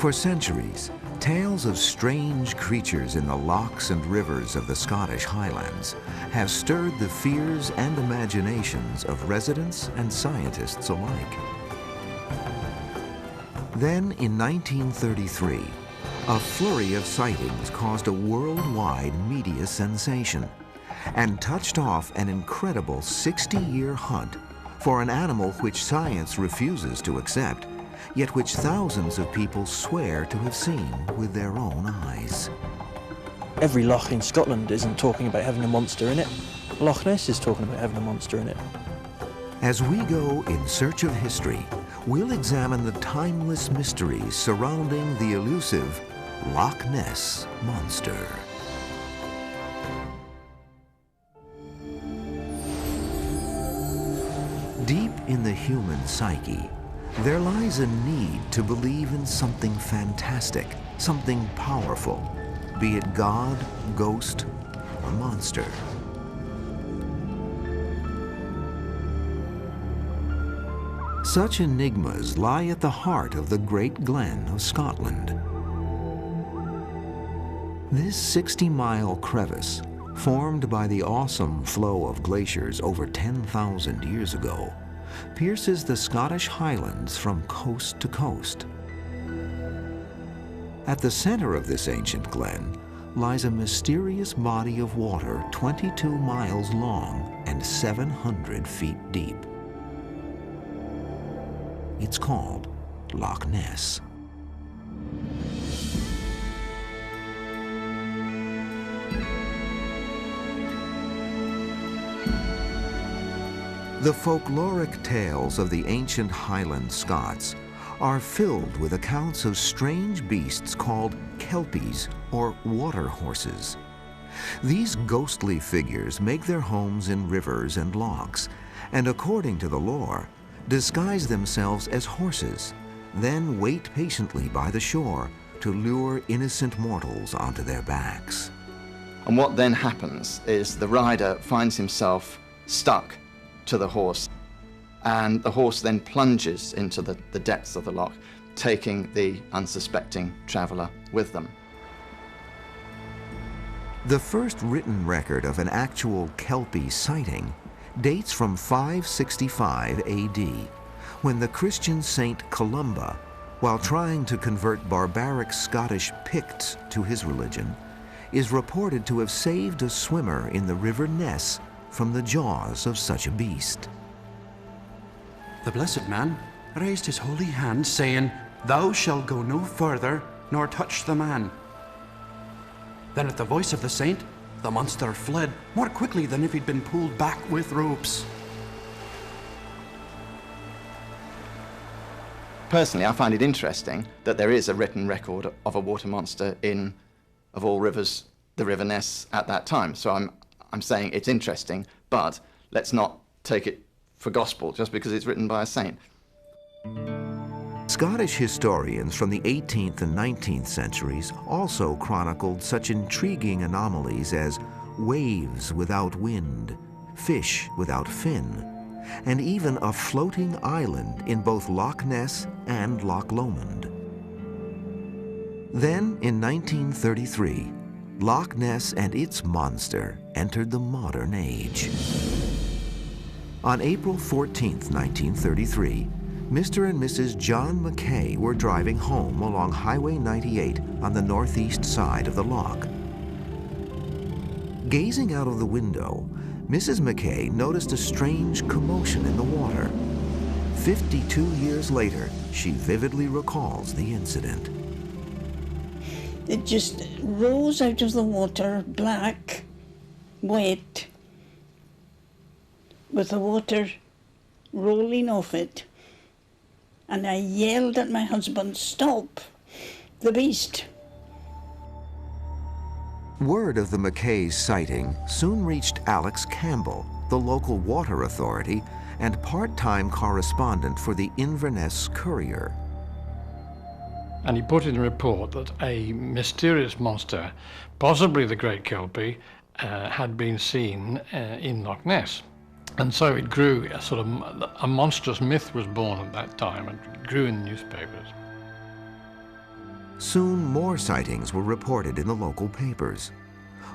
For centuries, tales of strange creatures in the lochs and rivers of the Scottish Highlands have stirred the fears and imaginations of residents and scientists alike. Then, in 1933, a flurry of sightings caused a worldwide media sensation and touched off an incredible 60-year hunt for an animal which science refuses to accept, yet which thousands of people swear to have seen with their own eyes. Every loch in Scotland isn't talking about having a monster in it. Loch Ness is talking about having a monster in it. As we go in search of history, we'll examine the timeless mysteries surrounding the elusive Loch Ness Monster. Deep in the human psyche, there lies a need to believe in something fantastic, something powerful, be it God, ghost, or monster. Such enigmas lie at the heart of the Great Glen of Scotland. This 60-mile crevice, formed by the awesome flow of glaciers over 10,000 years ago, pierces the Scottish Highlands from coast to coast. At the center of this ancient glen lies a mysterious body of water 22 miles long and 700 feet deep. It's called Loch Ness. The folkloric tales of the ancient Highland Scots are filled with accounts of strange beasts called kelpies or water horses. These ghostly figures make their homes in rivers and lochs, and according to the lore, disguise themselves as horses, then wait patiently by the shore to lure innocent mortals onto their backs. And what then happens is the rider finds himself stuck to the horse, and the horse then plunges into the depths of the loch, taking the unsuspecting traveller with them. The first written record of an actual kelpie sighting dates from 565 AD, when the Christian saint Columba, while trying to convert barbaric Scottish Picts to his religion, is reported to have saved a swimmer in the River Ness from the jaws of such a beast. The blessed man raised his holy hand, saying, "Thou shalt go no further, nor touch the man." Then at the voice of the saint, the monster fled more quickly than if he'd been pulled back with ropes. Personally, I find it interesting that there is a written record of a water monster in, of all rivers, the River Ness at that time. So I'm saying it's interesting, but let's not take it for gospel just because it's written by a saint. Scottish historians from the 18th and 19th centuries also chronicled such intriguing anomalies as waves without wind, fish without fin, and even a floating island in both Loch Ness and Loch Lomond. Then, in 1933, Loch Ness and its monster entered the modern age. On April 14, 1933, Mr. and Mrs. John Mackay were driving home along Highway 98 on the northeast side of the loch. Gazing out of the window, Mrs. Mackay noticed a strange commotion in the water. 52 years later, she vividly recalls the incident. It just rose out of the water, black, wet, with the water rolling off it. And I yelled at my husband, "Stop the beast." Word of the Mackays' sighting soon reached Alex Campbell, the local water authority and part-time correspondent for the Inverness Courier. And he put in a report that a mysterious monster, possibly the Great Kelpie, had been seen in Loch Ness. And so it grew, a monstrous myth was born at that time, and it grew in the newspapers. Soon more sightings were reported in the local papers.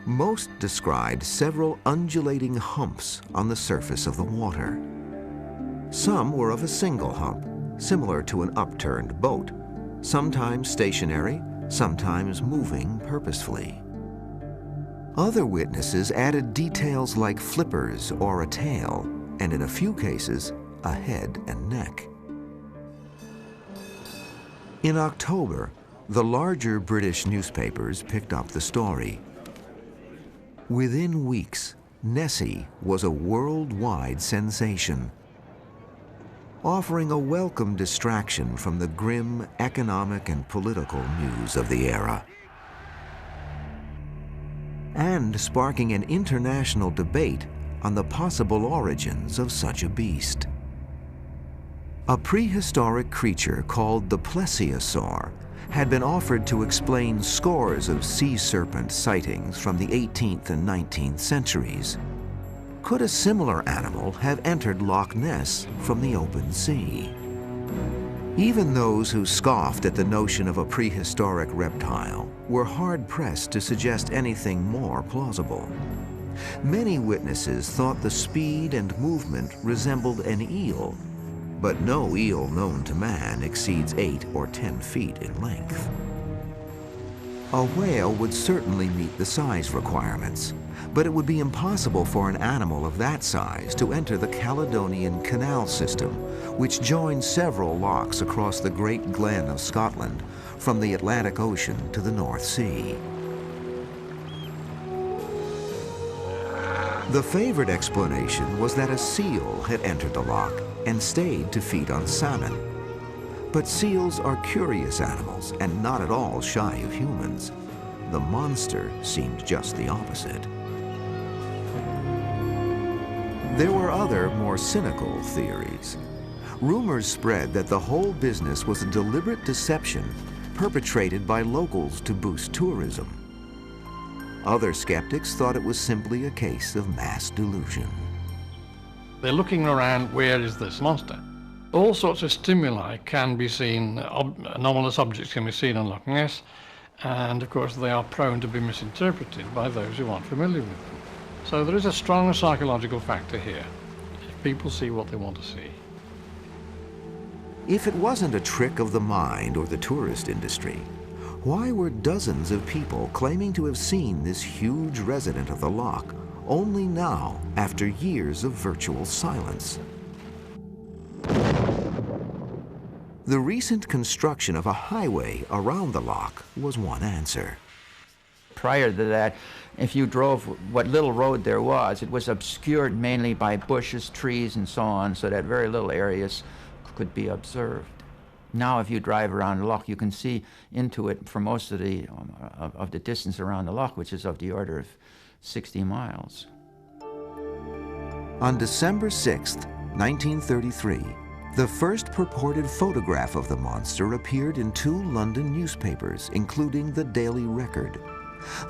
Most described several undulating humps on the surface of the water. Some were of a single hump, similar to an upturned boat, sometimes stationary, sometimes moving purposefully. Other witnesses added details like flippers or a tail, and in a few cases, a head and neck. In October, the larger British newspapers picked up the story. Within weeks, Nessie was a worldwide sensation, offering a welcome distraction from the grim economic and political news of the era, and sparking an international debate on the possible origins of such a beast. A prehistoric creature called the plesiosaur had been offered to explain scores of sea serpent sightings from the 18th and 19th centuries. Could a similar animal have entered Loch Ness from the open sea? Even those who scoffed at the notion of a prehistoric reptile were hard-pressed to suggest anything more plausible. Many witnesses thought the speed and movement resembled an eel, but no eel known to man exceeds 8 or 10 feet in length. A whale would certainly meet the size requirements, but it would be impossible for an animal of that size to enter the Caledonian Canal system, which joins several lochs across the Great Glen of Scotland, from the Atlantic Ocean to the North Sea. The favored explanation was that a seal had entered the loch and stayed to feed on salmon. But seals are curious animals and not at all shy of humans. The monster seemed just the opposite. There were other, more cynical theories. Rumors spread that the whole business was a deliberate deception perpetrated by locals to boost tourism. Other skeptics thought it was simply a case of mass delusion. They're looking around, where is this monster? All sorts of stimuli can be seen, anomalous objects can be seen on Loch Ness, and of course they are prone to be misinterpreted by those who aren't familiar with them. So there is a strong psychological factor here. People see what they want to see. If it wasn't a trick of the mind or the tourist industry, why were dozens of people claiming to have seen this huge resident of the loch only now after years of virtual silence? The recent construction of a highway around the loch was one answer. Prior to that, if you drove what little road there was, it was obscured mainly by bushes, trees, and so on, so that very little areas could be observed. Now, if you drive around the loch, you can see into it for most of the distance around the loch, which is of the order of 60 miles. On December 6th, 1933, the first purported photograph of the monster appeared in 2 London newspapers, including the Daily Record.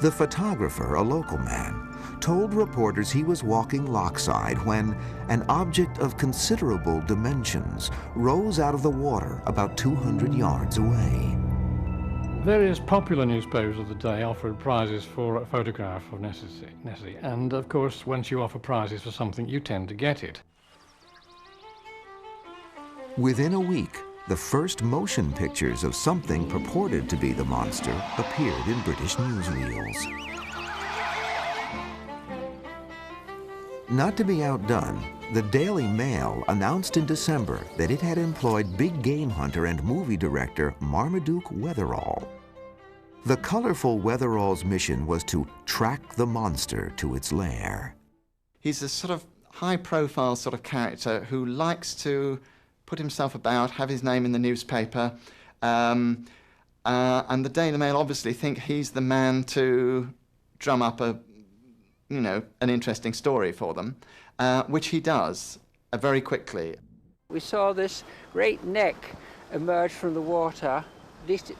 The photographer, a local man, told reporters he was walking lochside when an object of considerable dimensions rose out of the water about 200 yards away. Various popular newspapers of the day offered prizes for a photograph of Nessie, and of course once you offer prizes for something you tend to get it. Within a week, the first motion pictures of something purported to be the monster appeared in British newsreels. Not to be outdone, the Daily Mail announced in December that it had employed big game hunter and movie director Marmaduke Wetherall. The colorful Wetherall's mission was to track the monster to its lair. He's a sort of high-profile sort of character who likes to put himself about, have his name in the newspaper, and the Daily Mail obviously think he's the man to drum up an interesting story for them, which he does very quickly. We saw this great neck emerge from the water, at least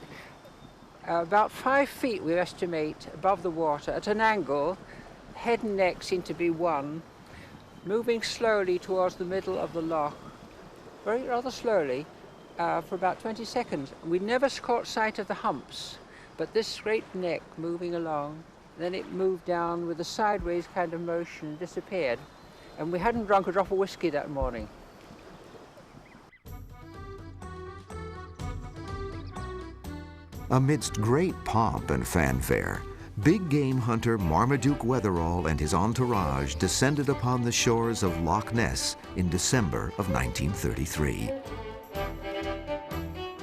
about 5 feet, we estimate, above the water, at an angle. Head and neck seem to be one, moving slowly towards the middle of the loch, rather slowly, for about 20 seconds. We never caught sight of the humps, but this great neck moving along, then it moved down with a sideways kind of motion, disappeared. And we hadn't drunk a drop of whiskey that morning. Amidst great pomp and fanfare, big game hunter Marmaduke Wetherall and his entourage descended upon the shores of Loch Ness in December of 1933.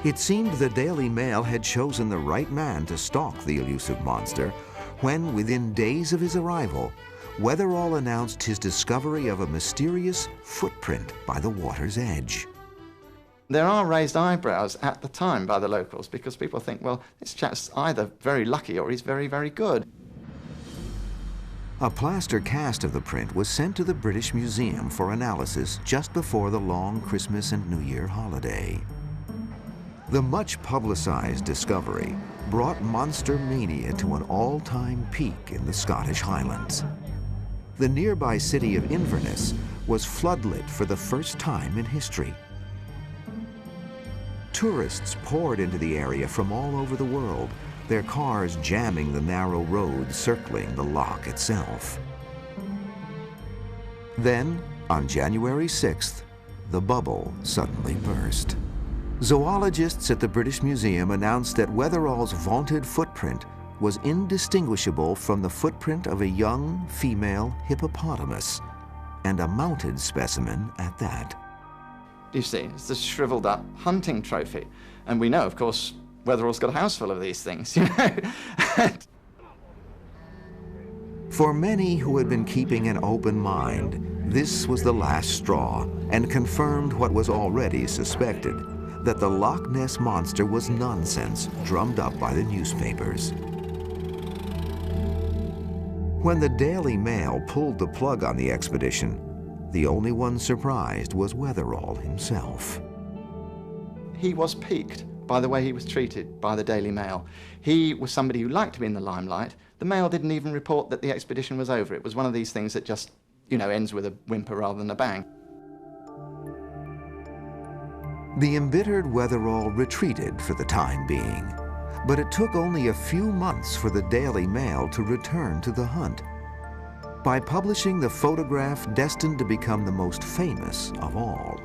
It seemed the Daily Mail had chosen the right man to stalk the elusive monster when, within days of his arrival, Wetherall announced his discovery of a mysterious footprint by the water's edge. There are raised eyebrows at the time by the locals because people think, well, this chap's either very lucky or he's very, very good. A plaster cast of the print was sent to the British Museum for analysis just before the long Christmas and New Year holiday. The much publicized discovery brought monster mania to an all-time peak in the Scottish Highlands. The nearby city of Inverness was floodlit for the first time in history. Tourists poured into the area from all over the world, their cars jamming the narrow roads circling the loch itself. Then, on January 6th, the bubble suddenly burst. Zoologists at the British Museum announced that Wetherall's vaunted footprint was indistinguishable from the footprint of a young female hippopotamus, and a mounted specimen at that. You see, it's a shriveled up hunting trophy. And we know, of course, Wetherall's got a house full of these things, you know. For many who had been keeping an open mind, this was the last straw and confirmed what was already suspected, that the Loch Ness Monster was nonsense drummed up by the newspapers. When the Daily Mail pulled the plug on the expedition, the only one surprised was Wetherall himself. He was piqued by the way he was treated by the Daily Mail. He was somebody who liked to be in the limelight. The Mail didn't even report that the expedition was over. It was one of these things that just, you know, ends with a whimper rather than a bang. The embittered Wetherall retreated for the time being, but it took only a few months for the Daily Mail to return to the hunt. By publishing the photograph destined to become the most famous of all.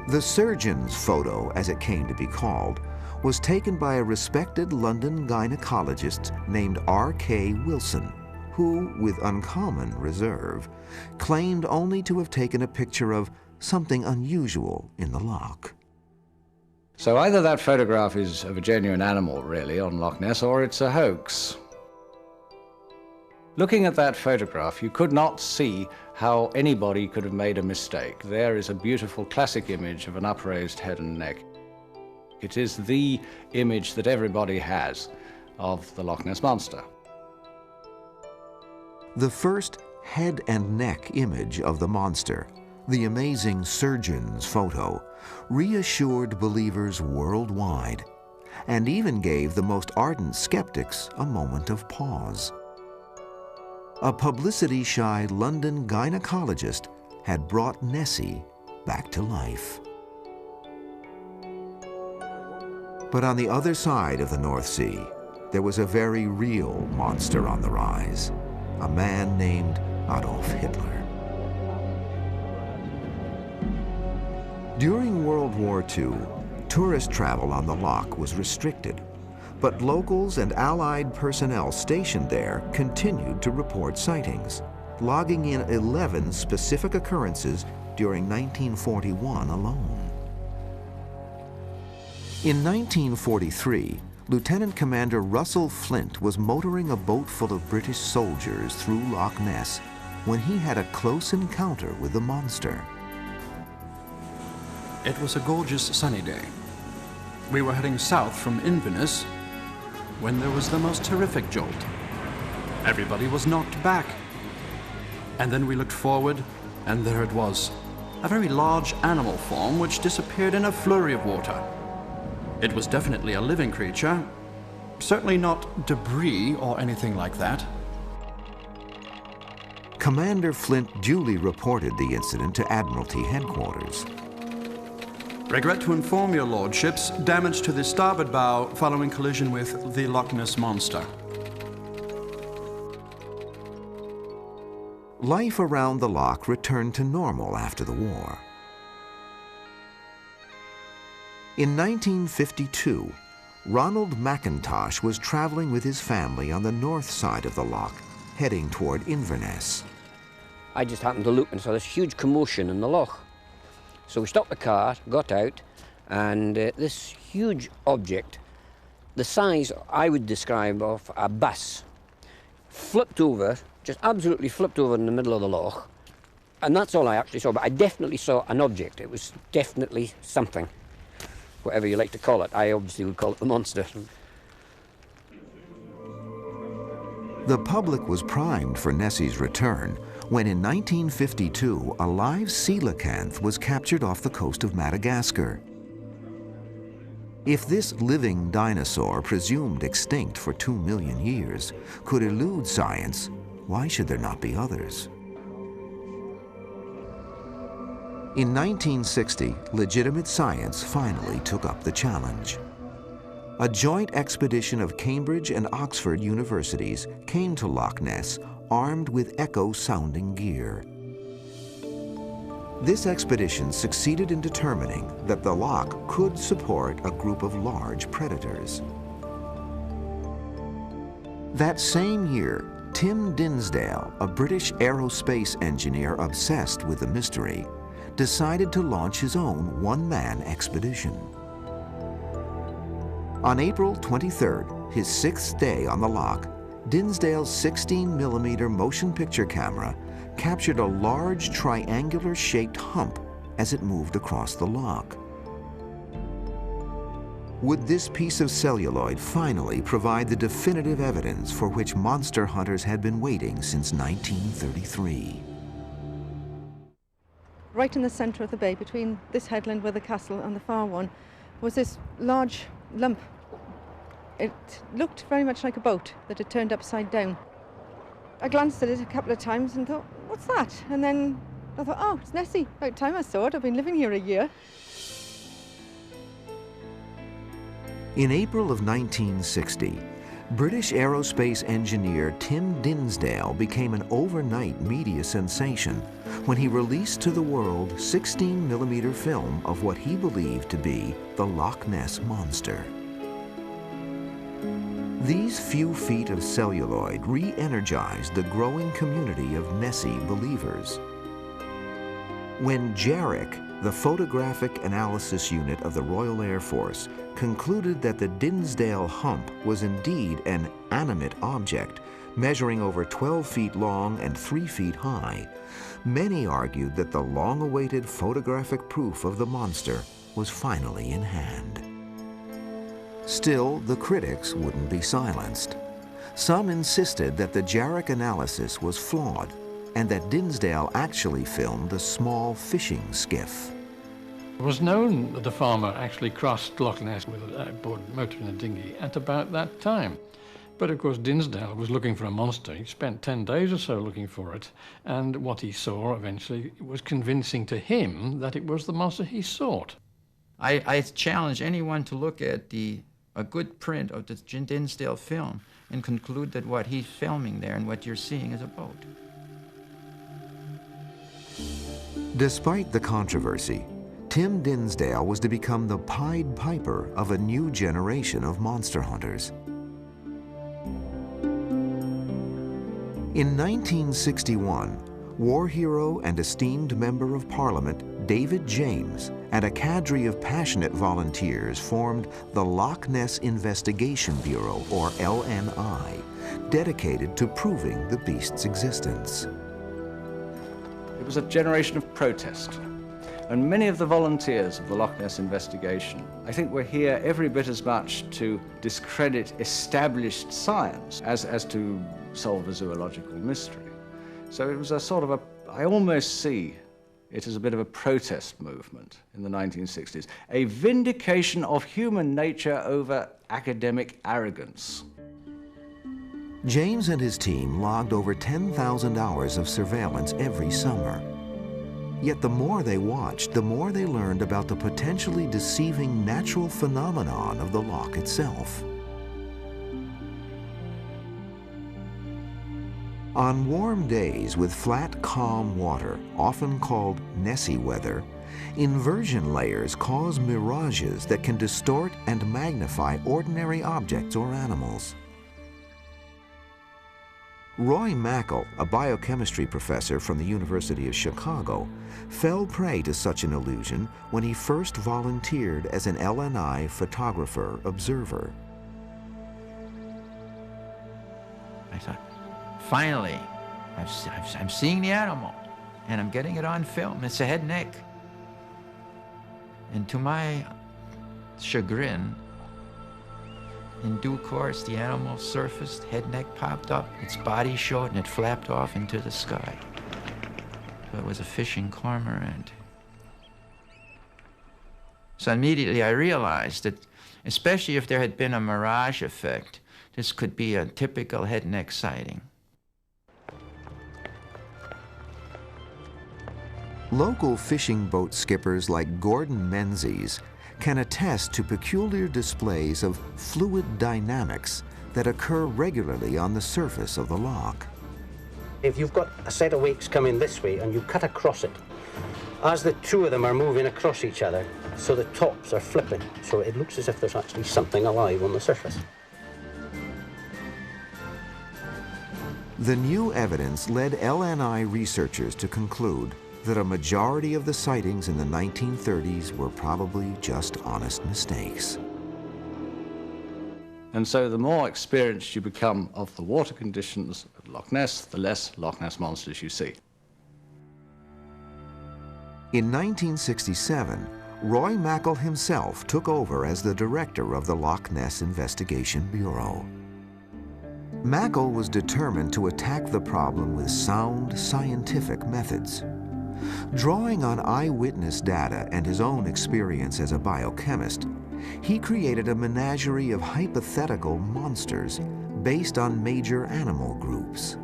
The surgeon's photo, as it came to be called, was taken by a respected London gynecologist named R.K. Wilson, who, with uncommon reserve, claimed only to have taken a picture of something unusual in the loch. So either that photograph is of a genuine animal, really, on Loch Ness, or it's a hoax. Looking at that photograph, you could not see how anybody could have made a mistake. There is a beautiful classic image of an upraised head and neck. It is the image that everybody has of the Loch Ness Monster. The first head and neck image of the monster, the amazing surgeon's photo, reassured believers worldwide, and even gave the most ardent skeptics a moment of pause. A publicity-shy London gynecologist had brought Nessie back to life. But on the other side of the North Sea, there was a very real monster on the rise, a man named Adolf Hitler. During World War II, tourist travel on the loch was restricted, but locals and Allied personnel stationed there continued to report sightings, logging in 11 specific occurrences during 1941 alone. In 1943, Lieutenant Commander Russell Flint was motoring a boat full of British soldiers through Loch Ness when he had a close encounter with the monster. It was a gorgeous sunny day. We were heading south from Inverness when there was the most terrific jolt. Everybody was knocked back. And then we looked forward, and there it was, a very large animal form which disappeared in a flurry of water. It was definitely a living creature, certainly not debris or anything like that. Commander Flint duly reported the incident to Admiralty headquarters. Regret to inform your lordships, damage to the starboard bow following collision with the Loch Ness Monster. Life around the loch returned to normal after the war. In 1952, Ronald McIntosh was traveling with his family on the north side of the loch, heading toward Inverness. I just happened to look and saw this huge commotion in the loch. So we stopped the car, got out, and this huge object, the size I would describe of a bus, flipped over, just absolutely flipped over in the middle of the loch. And that's all I actually saw, but I definitely saw an object. It was definitely something, whatever you like to call it. I obviously would call it the monster. The public was primed for Nessie's return when in 1952 a live coelacanth was captured off the coast of Madagascar. If this living dinosaur, presumed extinct for 2 million years, could elude science, why should there not be others? In 1960, legitimate science finally took up the challenge. A joint expedition of Cambridge and Oxford universities came to Loch Ness armed with echo-sounding gear. This expedition succeeded in determining that the loch could support a group of large predators. That same year, Tim Dinsdale, a British aerospace engineer obsessed with the mystery, decided to launch his own one-man expedition. On April 23rd, his 6th day on the loch, Dinsdale's 16mm motion picture camera captured a large triangular-shaped hump as it moved across the loch. Would this piece of celluloid finally provide the definitive evidence for which monster hunters had been waiting since 1933? Right in the centre of the bay, between this headland where the castle and the far one, was this large lump. It looked very much like a boat that had turned upside down. I glanced at it a couple of times and thought, what's that? And then I thought, oh, it's Nessie. About time I saw it. I've been living here a year. In April of 1960, British aerospace engineer Tim Dinsdale became an overnight media sensation when he released to the world 16mm film of what he believed to be the Loch Ness Monster. These few feet of celluloid re-energized the growing community of Nessie believers. When JARIC, the Photographic Analysis Unit of the Royal Air Force, concluded that the Dinsdale hump was indeed an animate object, measuring over 12 feet long and 3 feet high, many argued that the long-awaited photographic proof of the monster was finally in hand. Still, the critics wouldn't be silenced. Some insisted that the JARIC analysis was flawed and that Dinsdale actually filmed a small fishing skiff. It was known that the farmer actually crossed Loch Ness with a outboard motor in a dinghy at about that time. But of course Dinsdale was looking for a monster. He spent 10 days or so looking for it, and what he saw eventually was convincing to him that it was the monster he sought. I challenge anyone to look at a good print of the Dinsdale film and conclude that what he's filming there and what you're seeing is a boat. Despite the controversy, Tim Dinsdale was to become the Pied Piper of a new generation of monster hunters. In 1961, war hero and esteemed member of Parliament David James and a cadre of passionate volunteers formed the Loch Ness Investigation Bureau, or LNI, dedicated to proving the beast's existence. It was a generation of protest. And many of the volunteers of the Loch Ness investigation, I think, were here every bit as much to discredit established science as to solve a zoological mystery. So it was a sort of I almost see it as a bit of a protest movement in the 1960s, a vindication of human nature over academic arrogance. James and his team logged over 10,000 hours of surveillance every summer. Yet the more they watched, the more they learned about the potentially deceiving natural phenomenon of the loch itself. On warm days with flat, calm water, often called Nessie weather, inversion layers cause mirages that can distort and magnify ordinary objects or animals. Roy Mackal, a biochemistry professor from the University of Chicago, fell prey to such an illusion when he first volunteered as an LNI photographer observer. I thought, finally, I'm seeing the animal, and I'm getting it on film. It's a head neck. And to my chagrin, in due course, the animal surfaced, head neck popped up, its body showed, and it flapped off into the sky. So it was a fishing cormorant. So immediately I realized that, especially if there had been a mirage effect, this could be a typical head neck sighting. Local fishing boat skippers like Gordon Menzies can attest to peculiar displays of fluid dynamics that occur regularly on the surface of the loch. If you've got a set of wakes coming this way and you cut across it, as the two of them are moving across each other, so the tops are flipping, so it looks as if there's actually something alive on the surface. The new evidence led LNI researchers to conclude that a majority of the sightings in the 1930s were probably just honest mistakes. And so the more experienced you become of the water conditions at Loch Ness, the less Loch Ness monsters you see. In 1967, Roy Mackal himself took over as the director of the Loch Ness Investigation Bureau. Mackal was determined to attack the problem with sound, scientific methods. Drawing on eyewitness data and his own experience as a biochemist, he created a menagerie of hypothetical monsters based on major animal groups.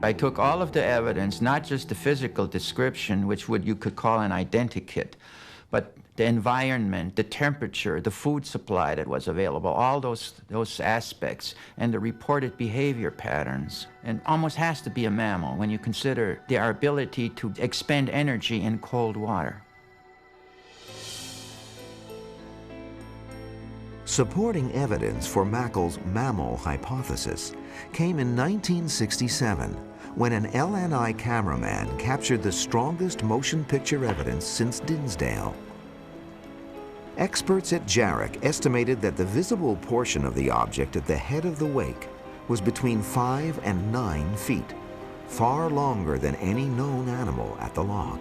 I took all of the evidence, not just the physical description, which you could call an identikit, but the environment, the temperature, the food supply that was available, all those aspects, and the reported behavior patterns. And almost has to be a mammal when you consider their ability to expend energy in cold water. Supporting evidence for Mackal's mammal hypothesis came in 1967 when an LNI cameraman captured the strongest motion picture evidence since Dinsdale. Experts at Jarek estimated that the visible portion of the object at the head of the wake was between 5 and 9 feet, far longer than any known animal at the loch.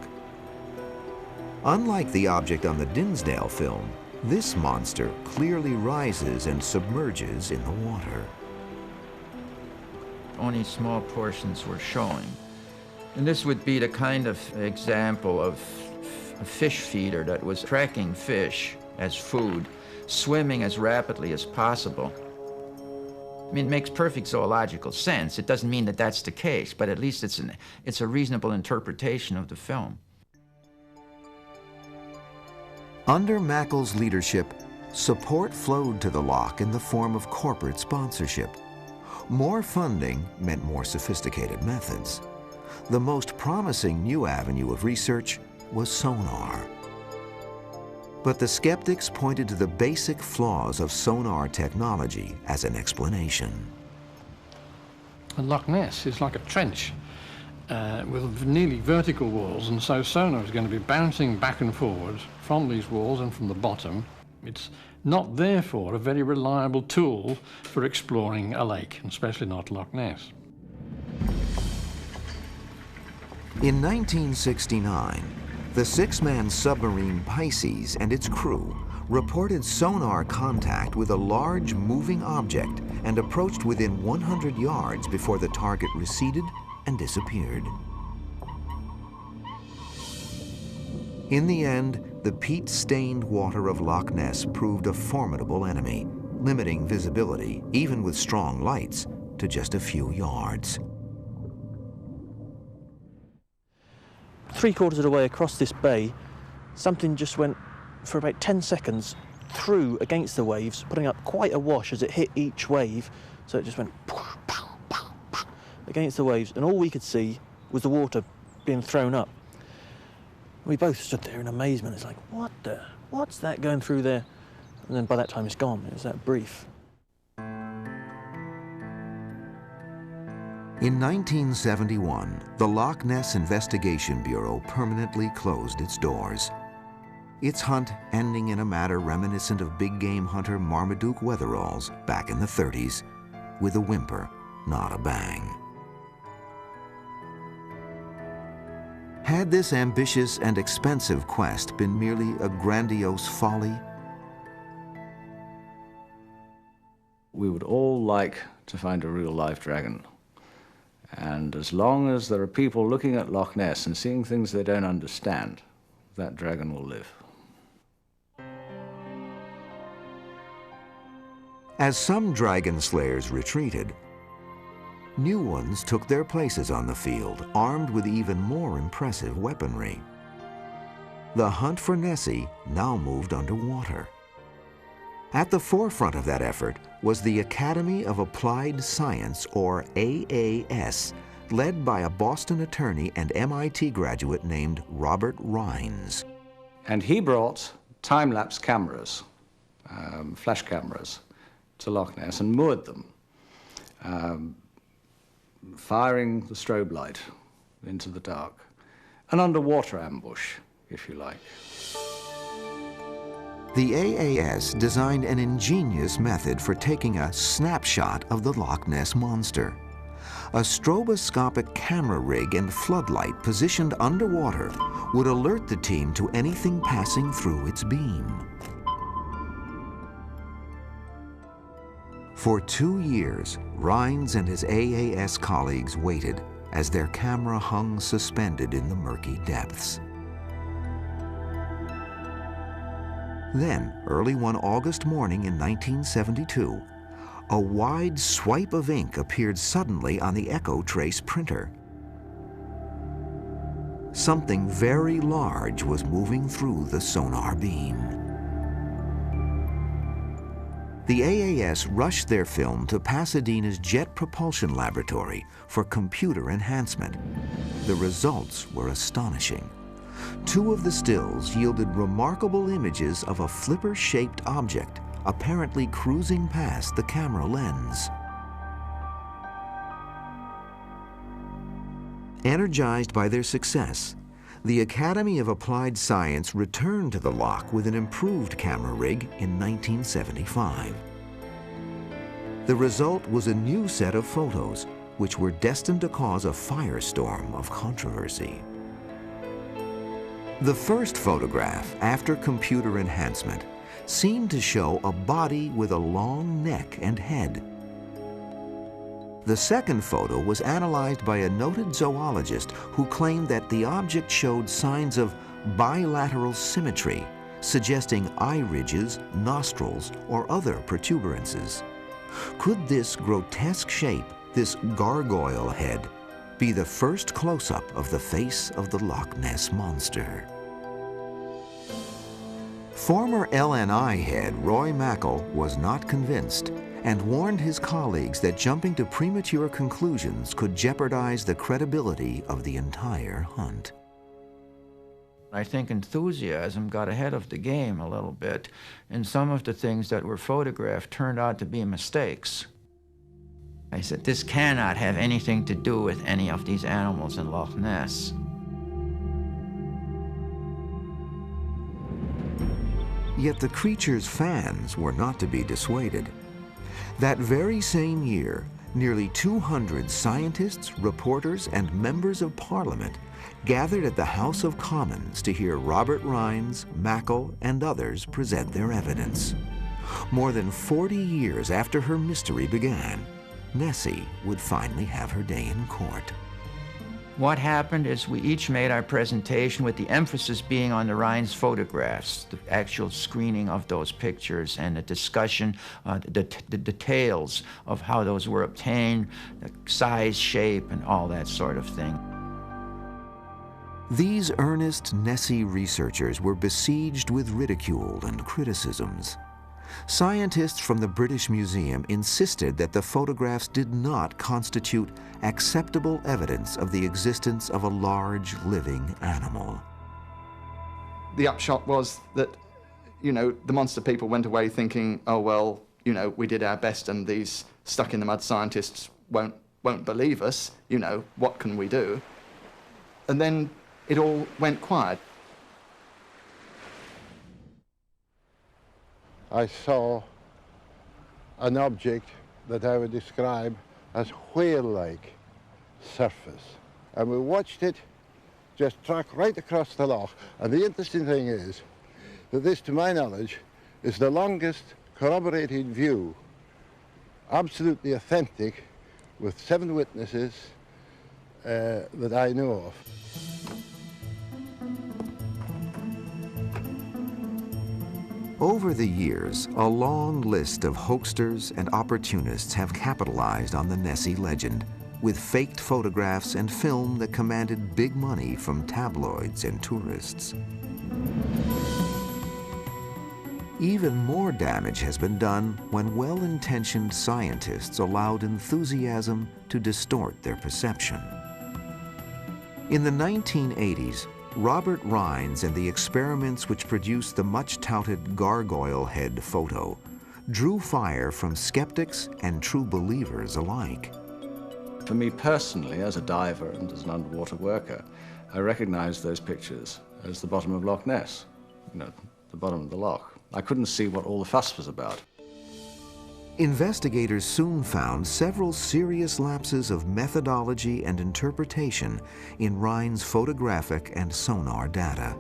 Unlike the object on the Dinsdale film, this monster clearly rises and submerges in the water. Only small portions were showing. And this would be the kind of example of a fish feeder that was tracking fish as food, swimming as rapidly as possible. I mean, it makes perfect zoological sense. It doesn't mean that that's the case, but at least it's a reasonable interpretation of the film. Under Mackal's leadership, support flowed to the loch in the form of corporate sponsorship. More funding meant more sophisticated methods. The most promising new avenue of research was sonar. But the skeptics pointed to the basic flaws of sonar technology as an explanation. And Loch Ness is like a trench with nearly vertical walls, and so sonar is going to be bouncing back and forward from these walls and from the bottom. It's not therefore a very reliable tool for exploring a lake, and especially not Loch Ness. In 1969, the 6-man submarine Pisces and its crew reported sonar contact with a large moving object and approached within 100 yards before the target receded and disappeared. In the end, the peat-stained water of Loch Ness proved a formidable enemy, limiting visibility, even with strong lights, to just a few yards. 3/4 of the way across this bay, something just went for about 10 seconds through against the waves, putting up quite a wash as it hit each wave. So it just went against the waves, and all we could see was the water being thrown up. We both stood there in amazement. It's like, what's that going through there? And then by that time it's gone. It was that brief. In 1971, the Loch Ness Investigation Bureau permanently closed its doors. Its hunt ending in a matter reminiscent of big game hunter Marmaduke Wetherall's back in the 30s, with a whimper, not a bang. Had this ambitious and expensive quest been merely a grandiose folly? We would all like to find a real live dragon. And as long as there are people looking at Loch Ness and seeing things they don't understand, that dragon will live. As some dragon slayers retreated, new ones took their places on the field, armed with even more impressive weaponry. The hunt for Nessie now moved underwater. At the forefront of that effort was the Academy of Applied Science, or AAS, led by a Boston attorney and MIT graduate named Robert Rines. And he brought time-lapse cameras, flash cameras, to Loch Ness and moored them, firing the strobe light into the dark. An underwater ambush, if you like. The AAS designed an ingenious method for taking a snapshot of the Loch Ness Monster. A stroboscopic camera rig and floodlight positioned underwater would alert the team to anything passing through its beam. For 2 years, Rines and his AAS colleagues waited as their camera hung suspended in the murky depths. Then, early one August morning in 1972, a wide swipe of ink appeared suddenly on the Echo Trace printer. Something very large was moving through the sonar beam. The AAS rushed their film to Pasadena's Jet Propulsion Laboratory for computer enhancement. The results were astonishing. 2 of the stills yielded remarkable images of a flipper-shaped object, apparently cruising past the camera lens. Energized by their success, the Academy of Applied Science returned to the loch with an improved camera rig in 1975. The result was a new set of photos, which were destined to cause a firestorm of controversy. The first photograph, after computer enhancement, seemed to show a body with a long neck and head. The second photo was analyzed by a noted zoologist who claimed that the object showed signs of bilateral symmetry, suggesting eye ridges, nostrils, or other protuberances. Could this grotesque shape, this gargoyle head, be the first close-up of the face of the Loch Ness Monster? Former LNI head Roy Mackal was not convinced and warned his colleagues that jumping to premature conclusions could jeopardize the credibility of the entire hunt. I think enthusiasm got ahead of the game a little bit, and some of the things that were photographed turned out to be mistakes. I said, this cannot have anything to do with any of these animals in Loch Ness. Yet the creature's fans were not to be dissuaded. That very same year, nearly 200 scientists, reporters, and members of Parliament gathered at the House of Commons to hear Robert Rines, Mackal, and others present their evidence. More than 40 years after her mystery began, Nessie would finally have her day in court. What happened is we each made our presentation with the emphasis being on the Rines photographs, the actual screening of those pictures and the discussion, the details of how those were obtained, the size, shape, and all that sort of thing. These earnest Nessie researchers were besieged with ridicule and criticisms. Scientists from the British Museum insisted that the photographs did not constitute acceptable evidence of the existence of a large living animal. The upshot was that, you know, the monster people went away thinking, oh, well, you know, we did our best and these stuck-in-the-mud scientists won't believe us, you know, what can we do? And then it all went quiet. I saw an object that I would describe as whale-like surface. And we watched it just track right across the loch. And the interesting thing is that this, to my knowledge, is the longest corroborated view, absolutely authentic, with 7 witnesses that I know of. Over the years, a long list of hoaxers and opportunists have capitalized on the Nessie legend, with faked photographs and film that commanded big money from tabloids and tourists. Even more damage has been done when well-intentioned scientists allowed enthusiasm to distort their perception. In the 1980s, Robert Rines and the experiments which produced the much-touted gargoyle head photo drew fire from skeptics and true believers alike. For me personally, as a diver and as an underwater worker, I recognized those pictures as the bottom of Loch Ness, you know, the bottom of the loch. I couldn't see what all the fuss was about. Investigators soon found several serious lapses of methodology and interpretation in Rines' photographic and sonar data.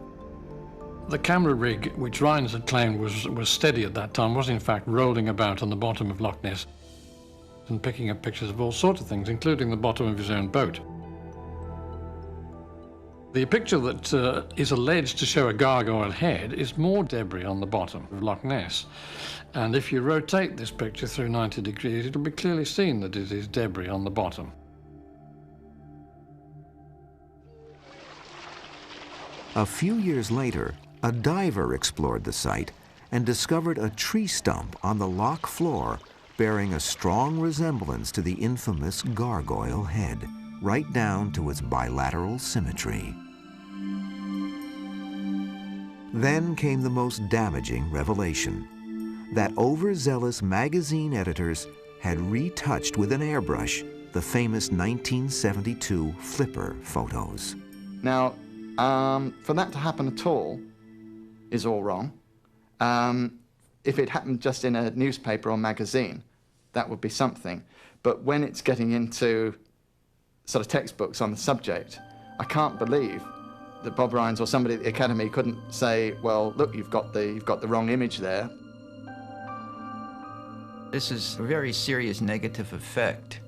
The camera rig, which Rines had claimed was steady at that time, was in fact rolling about on the bottom of Loch Ness and picking up pictures of all sorts of things, including the bottom of his own boat. The picture that is alleged to show a gargoyle head is more debris on the bottom of Loch Ness. And if you rotate this picture through 90 degrees, it'll be clearly seen that it is debris on the bottom. A few years later, a diver explored the site and discovered a tree stump on the loch floor bearing a strong resemblance to the infamous gargoyle head, right down to its bilateral symmetry. Then came the most damaging revelation, that overzealous magazine editors had retouched with an airbrush the famous 1972 Flipper photos. Now, for that to happen at all is all wrong. If it happened just in a newspaper or magazine, that would be something. But when it's getting into sort of textbooks on the subject, I can't believe that Bob Rines or somebody at the Academy couldn't say, well, look, you've got the wrong image there. This is a very serious negative effect,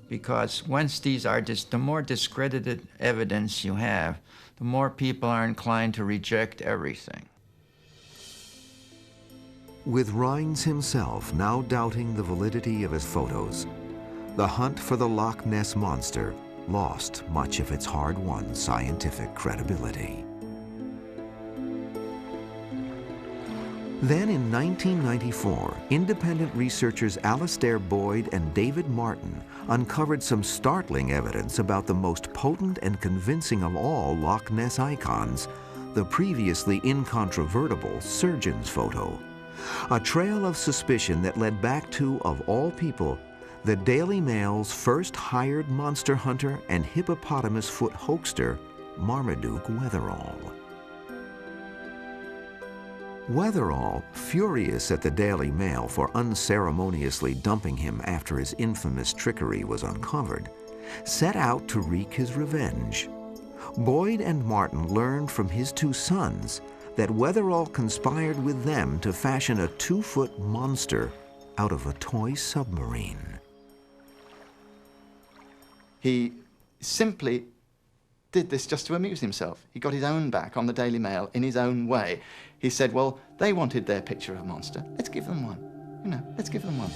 because once these are the more discredited evidence you have, the more people are inclined to reject everything. With Rines himself now doubting the validity of his photos, the hunt for the Loch Ness Monster lost much of its hard-won scientific credibility. Then in 1994, independent researchers Alastair Boyd and David Martin uncovered some startling evidence about the most potent and convincing of all Loch Ness icons, the previously incontrovertible surgeon's photo. A trail of suspicion that led back to, of all people, the Daily Mail's first hired monster hunter and hippopotamus foot hoaxer, Marmaduke Wetherall. Wetherall, furious at the Daily Mail for unceremoniously dumping him after his infamous trickery was uncovered, set out to wreak his revenge. Boyd and Martin learned from his 2 sons that Wetherall conspired with them to fashion a 2-foot monster out of a toy submarine. He simply did this just to amuse himself. He got his own back on the Daily Mail in his own way. He said, well, they wanted their picture of a monster. Let's give them one. You know, let's give them one.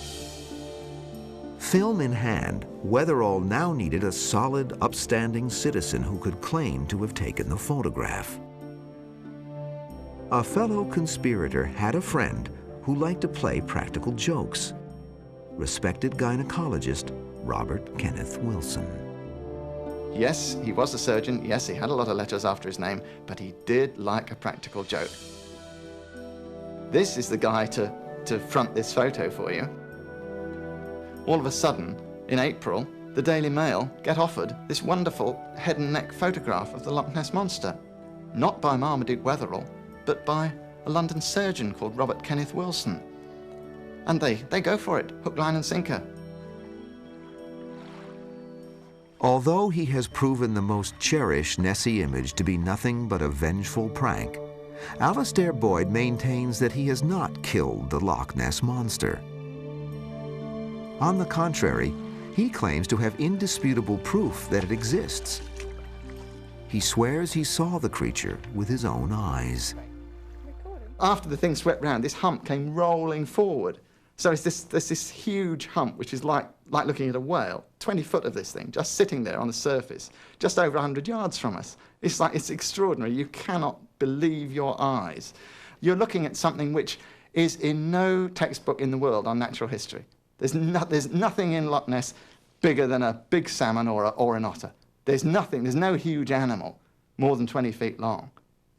Film in hand, Weatherall now needed a solid, upstanding citizen who could claim to have taken the photograph. A fellow conspirator had a friend who liked to play practical jokes. Respected gynecologist Robert Kenneth Wilson. Yes, he was a surgeon. Yes, he had a lot of letters after his name, but he did like a practical joke. This is the guy to front this photo for you. All of a sudden, in April, the Daily Mail get offered this wonderful head and neck photograph of the Loch Ness Monster. Not by Marmaduke Weatherall, but by a London surgeon called Robert Kenneth Wilson. And they go for it, hook, line and sinker. Although he has proven the most cherished Nessie image to be nothing but a vengeful prank, Alastair Boyd maintains that he has not killed the Loch Ness Monster. On the contrary, he claims to have indisputable proof that it exists. He swears he saw the creature with his own eyes. After the thing swept round, this hump came rolling forward. So there's this huge hump, which is like looking at a whale, 20 foot of this thing, just sitting there on the surface, just over 100 yards from us. It's extraordinary. You cannot believe your eyes. You're looking at something which is in no textbook in the world on natural history. There's nothing in Loch Ness bigger than a big salmon or an otter. There's no huge animal more than 20 feet long,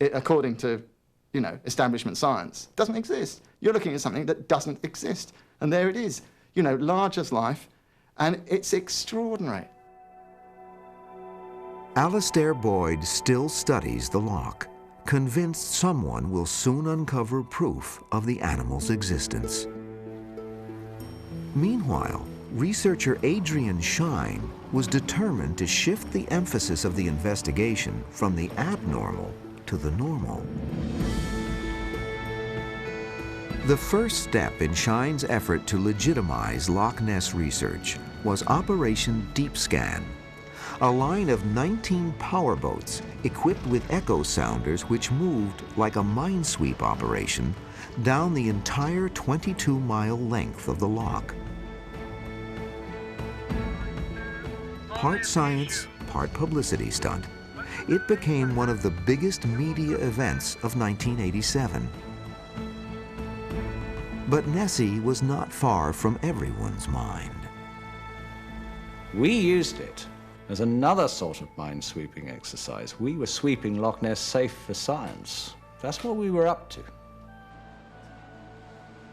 according to, establishment science. It doesn't exist. You're looking at something that doesn't exist. And there it is, large as life, and it's extraordinary. Alastair Boyd still studies the loch, convinced someone will soon uncover proof of the animal's existence. Meanwhile, researcher Adrian Shine was determined to shift the emphasis of the investigation from the abnormal to the normal. The first step in Shine's effort to legitimize Loch Ness research was Operation Deep Scan, a line of 19 powerboats equipped with echo sounders which moved like a minesweep operation down the entire 22-mile length of the loch. Part science, part publicity stunt, it became one of the biggest media events of 1987. But Nessie was not far from everyone's mind. We used it as another sort of mine-sweeping exercise. We were sweeping Loch Ness safe for science. That's what we were up to.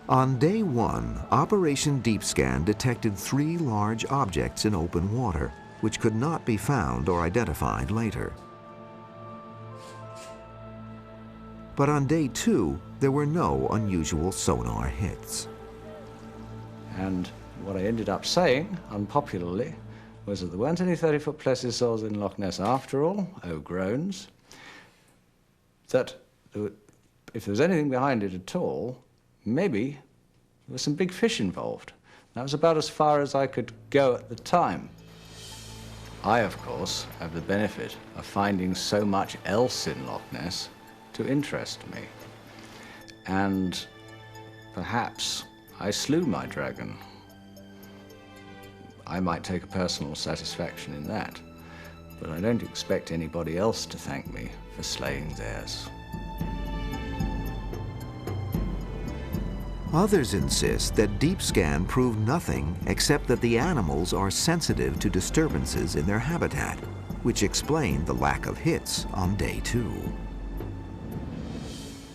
On day one, Operation Deep Scan detected 3 large objects in open water, which could not be found or identified later. But on day 2, there were no unusual sonar hits. And what I ended up saying, unpopularly, was that there weren't any 30-foot plesiosaurs in Loch Ness after all, oh groans, that if there was anything behind it at all, maybe there were some big fish involved. That was about as far as I could go at the time. I, of course, have the benefit of finding so much else in Loch Ness to interest me. And perhaps I slew my dragon. I might take a personal satisfaction in that, but I don't expect anybody else to thank me for slaying theirs. Others insist that Deep Scan proved nothing except that the animals are sensitive to disturbances in their habitat, which explained the lack of hits on day 2.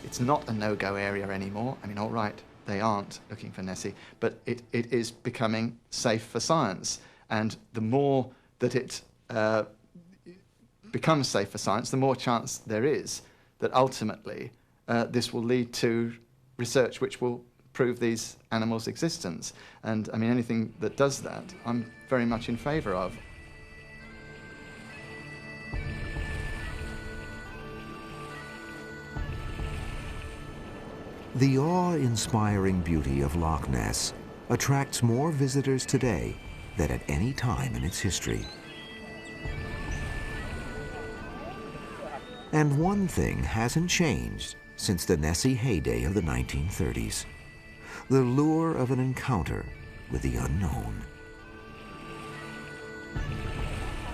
It's not a no-go area anymore. I mean, all right, they aren't looking for Nessie, but it is becoming safe for science. And the more that it becomes safe for science, the more chance there is that ultimately this will lead to research which will prove these animals' existence. And I mean, anything that does that, I'm very much in favour of. The awe-inspiring beauty of Loch Ness attracts more visitors today than at any time in its history. And one thing hasn't changed since the Nessie heyday of the 1930s: the lure of an encounter with the unknown.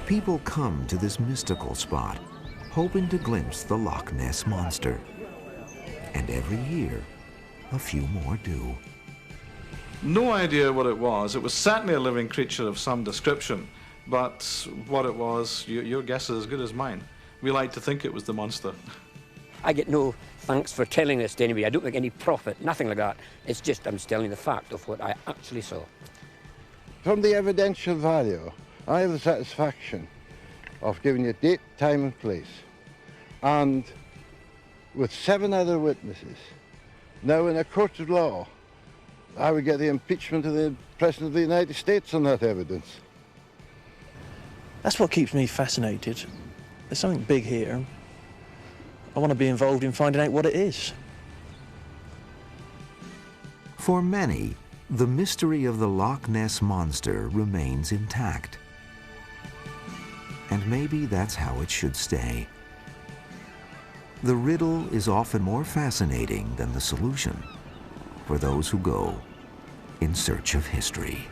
People come to this mystical spot, hoping to glimpse the Loch Ness Monster. And every year, a few more do. No idea what it was. It was certainly a living creature of some description, but what it was, your guess is as good as mine. We like to think it was the monster. I get no thanks for telling this to anybody. I don't make any profit, nothing like that. It's just I'm telling the fact of what I actually saw. From the evidential value, I have the satisfaction of giving you date, time and place. And with 7 other witnesses, now in a court of law, I would get the impeachment of the President of the United States on that evidence. That's what keeps me fascinated. There's something big here. I want to be involved in finding out what it is. For many, the mystery of the Loch Ness Monster remains intact. And maybe that's how it should stay. The riddle is often more fascinating than the solution for those who go in search of history.